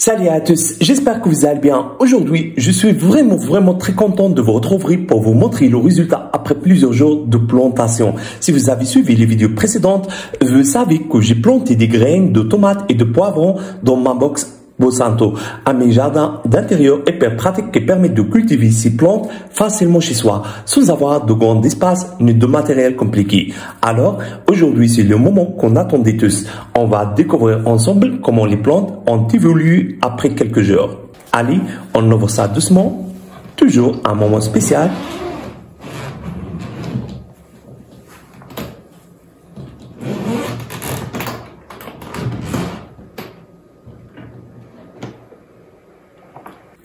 Salut à tous, j'espère que vous allez bien. Aujourd'hui, je suis vraiment très content de vous retrouver pour vous montrer le résultat après plusieurs jours de plantation. Si vous avez suivi les vidéos précédentes, vous savez que j'ai planté des graines de tomates et de poivrons dans ma box Bosanto, à mes jardins d'intérieur hyper pratiques qui permettent de cultiver ces plantes facilement chez soi, sans avoir de grand espace ni de matériel compliqué. Alors, aujourd'hui, c'est le moment qu'on attendait tous. On va découvrir ensemble comment les plantes ont évolué après quelques jours. Allez, on ouvre ça doucement. Toujours un moment spécial.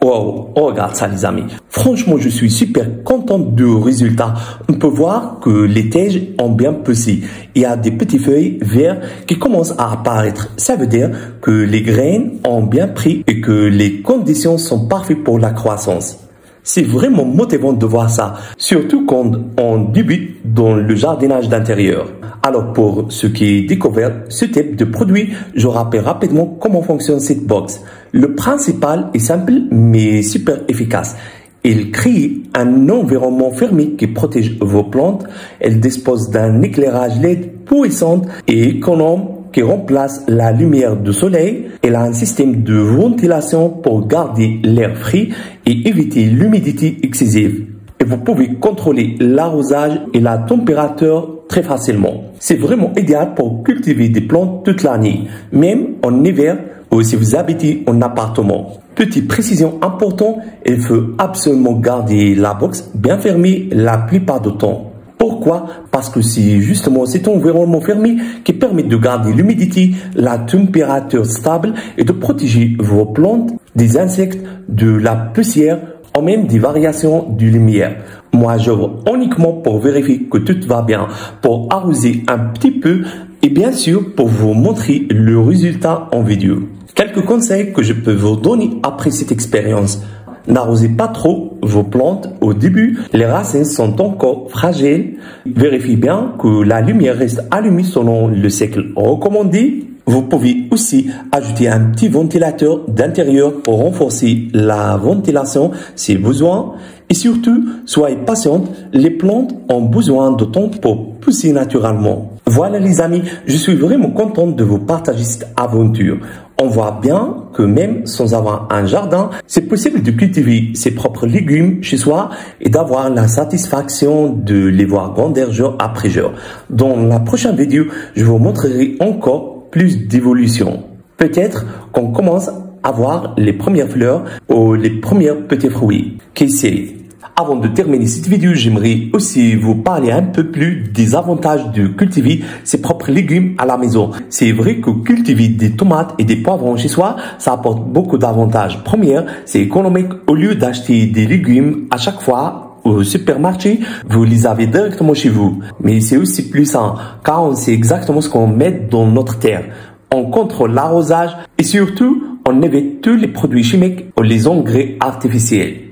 Wow, oh, regarde ça les amis. Franchement, je suis super content du résultat. On peut voir que les tiges ont bien poussé. Il y a des petites feuilles vertes qui commencent à apparaître. Ça veut dire que les graines ont bien pris et que les conditions sont parfaites pour la croissance. C'est vraiment motivant de voir ça, surtout quand on débute dans le jardinage d'intérieur. Alors pour ceux qui découvrent ce type de produit, je rappelle rapidement comment fonctionne cette box. Le principal est simple mais super efficace. Il crée un environnement fermé qui protège vos plantes. Elle dispose d'un éclairage LED puissant et économe qui remplace la lumière du soleil. Elle a un système de ventilation pour garder l'air frais et éviter l'humidité excessive. Et vous pouvez contrôler l'arrosage et la température très facilement. C'est vraiment idéal pour cultiver des plantes toute l'année, même en hiver ou si vous habitez en appartement. Petite précision importante, il faut absolument garder la box bien fermée la plupart du temps. Pourquoi? Parce que c'est justement cet environnement fermé qui permet de garder l'humidité, la température stable et de protéger vos plantes des insectes, de la poussière ou même des variations de lumière. Moi, j'ouvre uniquement pour vérifier que tout va bien, pour arroser un petit peu et bien sûr pour vous montrer le résultat en vidéo. Quelques conseils que je peux vous donner après cette expérience. N'arrosez pas trop vos plantes au début, les racines sont encore fragiles. Vérifiez bien que la lumière reste allumée selon le cycle recommandé. Vous pouvez aussi ajouter un petit ventilateur d'intérieur pour renforcer la ventilation si besoin. Et surtout, soyez patiente, les plantes ont besoin de temps pour pousser naturellement. Voilà les amis, je suis vraiment content de vous partager cette aventure. On voit bien que même sans avoir un jardin, c'est possible de cultiver ses propres légumes chez soi et d'avoir la satisfaction de les voir grandir jour après jour. Dans la prochaine vidéo, je vous montrerai encore plus d'évolution. Peut-être qu'on commence à voir les premières fleurs ou les premiers petits fruits. Qui sait? Avant de terminer cette vidéo, j'aimerais aussi vous parler un peu plus des avantages de cultiver ses propres légumes à la maison. C'est vrai que cultiver des tomates et des poivrons chez soi, ça apporte beaucoup d'avantages. Première, c'est économique. Au lieu d'acheter des légumes à chaque fois au supermarché, vous les avez directement chez vous. Mais c'est aussi plus sain, car on sait exactement ce qu'on met dans notre terre. On contrôle l'arrosage et surtout, on évite tous les produits chimiques ou les engrais artificiels.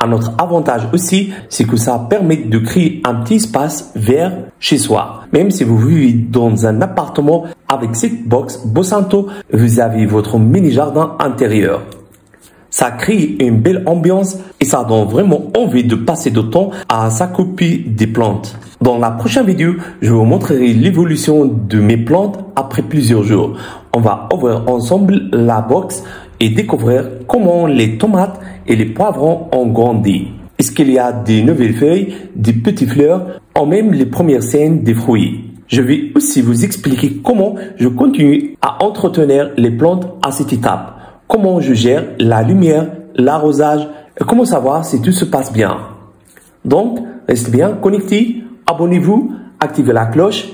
Un autre avantage aussi, c'est que ça permet de créer un petit espace vert chez soi. Même si vous vivez dans un appartement, avec cette box Bosanto, vous avez votre mini-jardin intérieur. Ça crée une belle ambiance et ça donne vraiment envie de passer du temps à s'occuper des plantes. Dans la prochaine vidéo, je vous montrerai l'évolution de mes plantes après plusieurs jours. On va ouvrir ensemble la box et découvrir comment les tomates et les poivrons ont grandi. Est-ce qu'il y a des nouvelles feuilles, des petites fleurs ou même les premières scènes des fruits? Je vais aussi vous expliquer comment je continue à entretenir les plantes à cette étape. Comment je gère la lumière, l'arrosage et comment savoir si tout se passe bien. Donc, restez bien connectés, abonnez-vous, activez la cloche.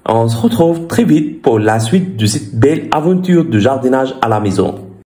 On se retrouve très vite pour la suite de cette belle aventure de jardinage à la maison.